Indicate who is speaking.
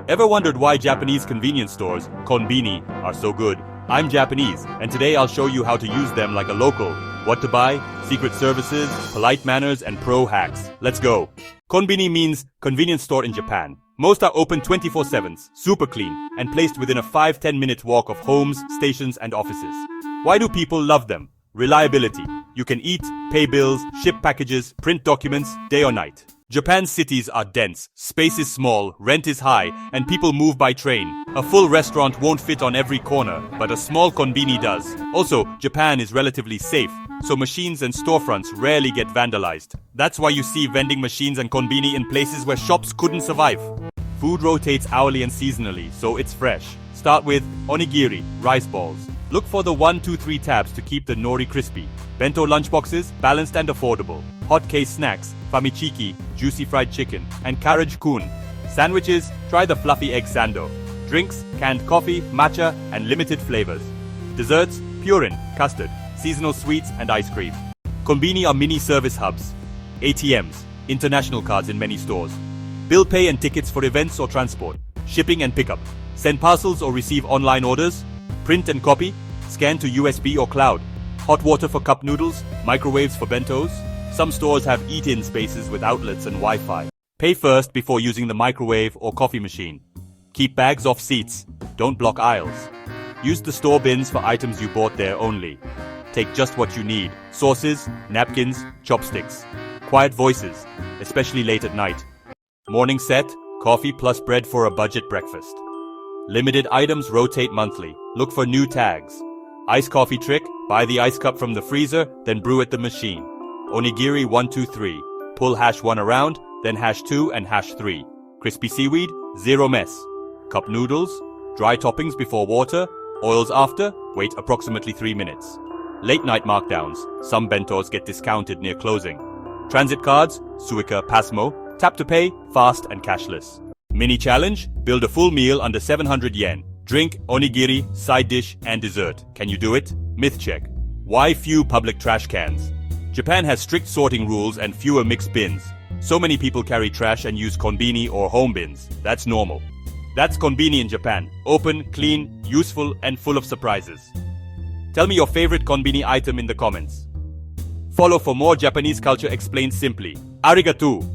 Speaker 1: Ever wondered why Japanese convenience stores, Konbini, are so good? I'm Japanese, and today I'll show you how to use them like a local. What to buy, secret services, polite manners, and pro hacks. Let's go. Konbini means convenience store in Japan. Most are open 24/7, super clean, and placed within a 5-10 minute walk of homes, stations, and offices. Why do people love them? Reliability. You can eat, pay bills, ship packages, print documents, day or night. Japan's cities are dense, space is small, rent is high, and people move by train. A full restaurant won't fit on every corner, but a small konbini does. Also, Japan is relatively safe, so machines and storefronts rarely get vandalized. That's why you see vending machines and konbini in places where shops couldn't survive. Food rotates hourly and seasonally, so it's fresh. Start with onigiri, rice balls. Look for the 1, 2, 3 tabs to keep the nori crispy. Bento lunchboxes, balanced and affordable. Hot case snacks, Famichiki, juicy fried chicken, and karaj kun. Sandwiches, try the fluffy egg sando. Drinks, canned coffee, matcha, and limited flavors. Desserts, purin, custard, seasonal sweets, and ice cream. Konbini are mini service hubs. ATMs, international cards in many stores. Bill pay and tickets for events or transport. Shipping and pickup. Send parcels or receive online orders. Print and copy. Scan to USB or cloud. Hot water for cup noodles. Microwaves for bentos. Some stores have eat-in spaces with outlets and Wi-Fi. Pay first before using the microwave or coffee machine. Keep bags off seats. Don't block aisles. Use the store bins for items you bought there only. Take just what you need. Sauces, napkins, chopsticks. Quiet voices, especially late at night. Morning set, coffee plus bread for a budget breakfast. Limited items rotate monthly. Look for new tags. Iced coffee trick, buy the ice cup from the freezer, then brew at the machine. Onigiri 1, 2, 3. Pull #1 around, then #2 and #3. Crispy seaweed, zero mess. Cup noodles, dry toppings before water, oils after, wait approximately 3 minutes. Late night markdowns, some bentos get discounted near closing. Transit cards, Suica, Pasmo, tap to pay, fast and cashless. Mini challenge, build a full meal under 700 yen. Drink, onigiri, side dish, and dessert. Can you do it? Myth check. Why few public trash cans? Japan has strict sorting rules and fewer mixed bins. So many people carry trash and use konbini or home bins. That's normal. That's konbini in Japan. Open, clean, useful, and full of surprises. Tell me your favorite konbini item in the comments. Follow for more Japanese culture explained simply. Arigatou!